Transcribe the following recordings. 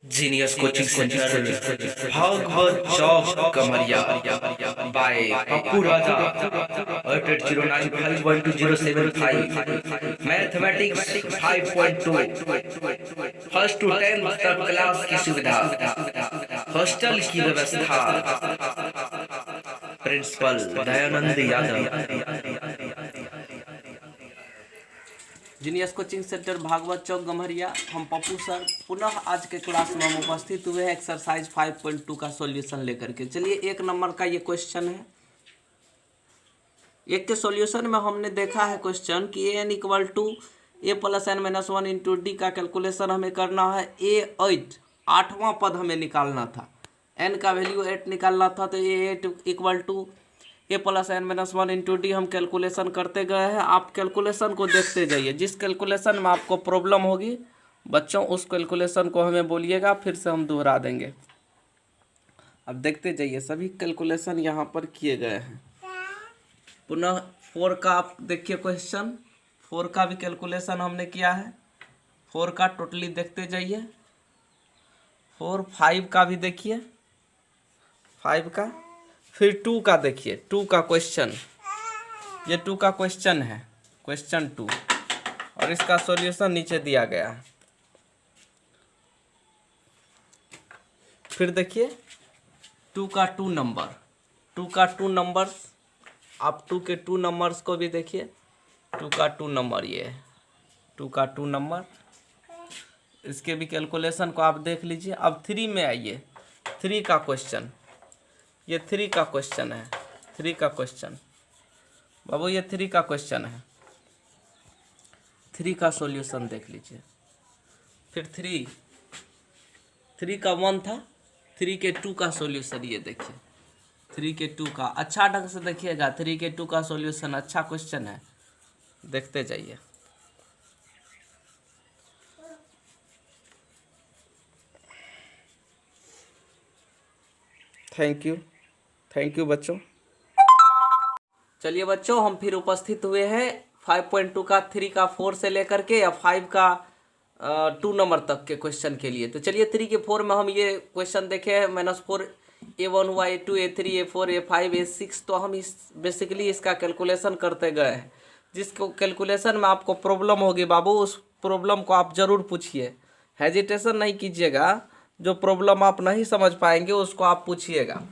Genius Coaching Center, Bhagwat Chowk, Kamaria, by Pappu Raja, 8809512075, Mathematics 5.2, first to 10th तक class की सुविधा, hostel की व्यवस्था, principal Dayanand Yadav. Genius coaching centre Bhagwat चौक गम्हरिया, हम पप्पू सर पुनः आज के क्लास में हम उपस्थित हुए हैं एक्सरसाइज 5.2 का सॉल्यूशन लेकर के। चलिए एक नंबर का ये क्वेश्चन है। एक के सॉल्यूशन में हमने देखा है क्वेश्चन कि N equal to A plus N minus 1 into D का कैलकुलेशन हमें करना है। ए 8 आठवां पद हमें निकालना था, एन का वैल्यू 8 निकालना था, तो A 8 equal to A plus N minus 1 into D हम कैलकुलेशन करते गए हैं। आप कैलकुलेशन को देखते जाइए, जिस कैलकुलेशन में आपको प्रॉब्लम होगी बच्चों उस कैलकुलेशन को हमें बोलिएगा, फिर से हम दोहरा देंगे। अब देखते जाइए, सभी कैलकुलेशन यहाँ पर किए गए हैं। पुनः 4 का आप देखिए क्वेश्चन, 4 का भी कैलकुलेशन हमने किया है। 4 का टोटली देखते जाइए। 4 5 का भी देखिए, 5 का, फिर 2 का देखिए। 2 का क्वेश्चन, ये 2 का क्वेश्चन है, क्वेश्चन 2, और इसका सॉल्यूशन नीचे दिया गया है। फिर देखिए 2 का 2 नंबर, 2 का 2 नंबर्स, आप 2 के 2 नंबर्स को भी देखिए। 2 का 2 नंबर, ये 2 का 2 नंबर, इसके भी कैलकुलेशन को आप देख लीजिए। अब 3 में आइए। 3 का क्वेश्चन, ये 3 का क्वेश्चन है। 3 का क्वेश्चन बाबू, ये 3 का क्वेश्चन है। 3 का सॉल्यूशन देख लीजिए। फिर 3 का 1 था, 3 के 2 का सॉल्यूशन ये देखिए। 3 के 2 का अच्छा ढंग से देखिएगा। 3 के 2 का सॉल्यूशन अच्छा क्वेश्चन है, देखते जाइए। थैंक यू बच्चों। चलिए बच्चों, हम फिर उपस्थित हुए हैं 5.2 का 3 का 4 से लेकर के या 5 का 2 नंबर तक के क्वेश्चन के लिए। तो चलिए 3 के 4 में हम ये क्वेश्चन देखे हैं। -4 A1 हुआ, A2 A3 A4 A5 A6, तो हम इस बेसिकली इसका कैलकुलेशन करते गए हैं। जिसको कैलकुलेशन में आपको प्रॉब्लम होगी बाबू, उस प्रॉब्लम को आप ज़रूर पूछिए, हेजिटेशन नहीं कीजिएगा। जो प्रॉब्लम आप नहीं समझ पाएंगे उसको आप पूछिएगा।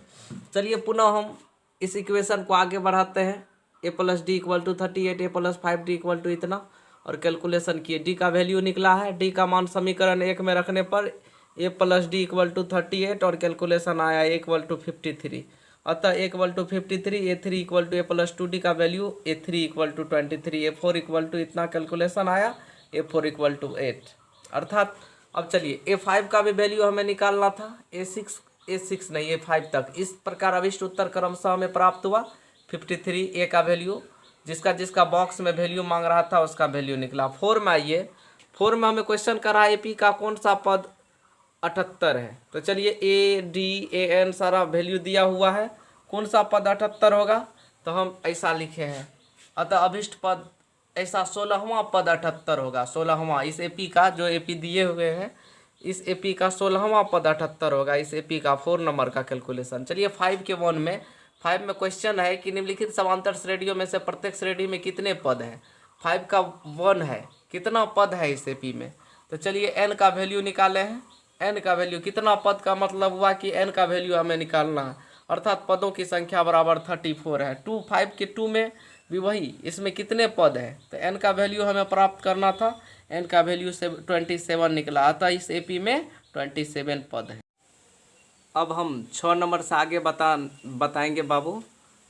चलिए पुनः हम इस इक्वेशन को आगे बढ़ाते हैं। A plus D equal to 38, A plus 5 D equal to इतना, और कैलकुलेशन किए। डी का वैल्यू निकला है। डी का मान समीकरण 1 में रखने पर A plus D equal to 38 और कैलकुलेशन आया इक्वल टू 53। अतः इक्वल टू 53, ए3 equal to A plus 2 D का वैल्यू ए3 इक्वल टू 23, ए4 इक्वल टू इतना कैलकुलेशन आया, ए4 इक्वल टू 8। अर्थात अब चलिए ए5 का भी वैल्यू हमें निकालना था। ए6 नहीं, ए5 तक। इस प्रकार अभिष्ट उत्तर क्रमशः हमें प्राप्त हुआ। 53 ए का वैल्यू, जिसका जिसका बॉक्स में वैल्यू मांग रहा था उसका वैल्यू निकला। 4 में आइए। 4 में हमें क्वेश्चन करा एपी का कौन सा पद 78 है। तो चलिए ए डी ए एन सारा वैल्यू दिया हुआ है, कौन सा पद 78 होगा, तो हम ऐसा लिखे हैं। अतः अभिष्ट पद ऐसा 16वां पद 78 होगा। 16वां, इस एपी का जो एपी दिए हुए हैं, इस एपी का 16वां पद 78 होगा। इस एपी का 4 नंबर का कैलकुलेशन। चलिए 5 के 1 में, 5 में क्वेश्चन है कि निम्नलिखित समांतर श्रेणियों में से प्रत्येक श्रेणी में कितने पद हैं। 5 का 1 है, कितना पद है इस एपी में। तो चलिए एन का वैल्यू निकाले हैं। एन का वैल्यू कितना पद का मतलब हुआ कि एन का वैल्यू हमें निकालना है, अर्थात पदों की संख्या बराबर 34 है। 5 के 2 में भी वही, इसमें कितने पद हैं, तो एन का वैल्यू हमें प्राप्त करना था। एन का वैल्यू 27 निकला, अतः इस एपी में 27 पद है। अब हम 6 नंबर से आगे बताएंगे बाबू।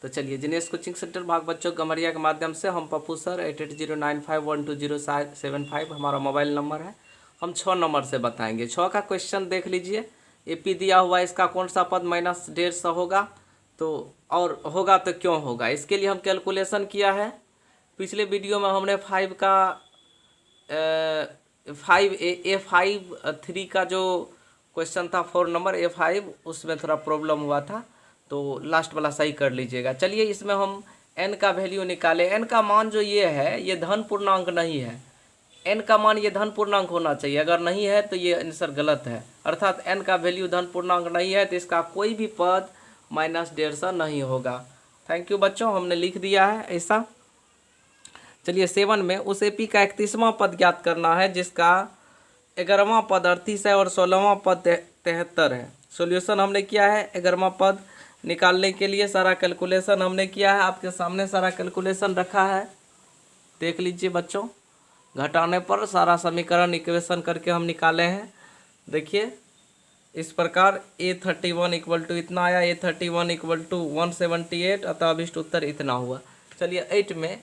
तो चलिए, जिनेश कोचिंग सेंटर भाग बच्चों गम्हरिया के माध्यम से हम पप्पू सर 8809512075 हमारा मोबाइल नंबर है। हम 6 नंबर से बताएंगे। 6 का क्वेश्चन देख लीजिए। एपी दिया हुआ, इसका कौन सा पद -150 होगा, तो और होगा तो क्यों होगा, इसके लिए हम कैलकुलेशन किया है। पिछले वीडियो में हमने 5 का 3 का जो क्वेश्चन था 4 नंबर A5, उसमें थोड़ा प्रॉब्लम हुआ था, तो लास्ट वाला सही कर लीजिएगा। चलिए इसमें हम n का वैल्यू निकाले। n का मान जो ये है, ये धन पूर्णांक नहीं है, एन का मान ये धन पूर्णांक होना चाहिए, अगर नहीं है तो ये आंसर गलत है, अर्थात एन का वैल्यू धन पूर्णांक नहीं है तो इसका कोई भी पद -150 नहीं होगा। थैंक यू बच्चों, हमने लिख दिया है ऐसा। चलिए 7 में उस एपी का 31वां पद ज्ञात करना है जिसका 11वां पद 38 है और 16वां पद 73 है। सॉल्यूशन हमने किया है 11वां पद निकालने के लिए, सारा कैलकुलेशन हमने किया है, आपके सामने सारा कैलकुलेशन रखा है, देख लीजिए बच्चों। घटाने पर सारा समीकरण इक्वेशन करके हम निकाले हैं। देखिए इस प्रकार A31 इक्वल टू इतना आया, A31 इक्वल टू 178, अतः अभिष्ट उत्तर इतना हुआ। चलिए 8 में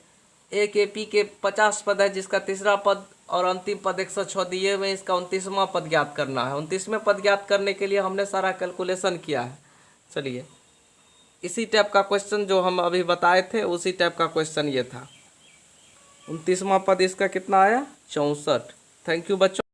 एक एपी के 50 पद है जिसका तीसरा पद और अंतिम पद 106 दिए हुए, इसका 29वां पद ज्ञात करना है। 29वें पद ज्ञात करने के लिए हमने सारा कैलकुलेशन किया है। चलिए इसी टाइप का क्वेश्चन जो हम अभी बताए थे उसी टाइप का क्वेश्चन ये था। 29वां पद इसका कितना आया 64। थैंक यू बच्चों।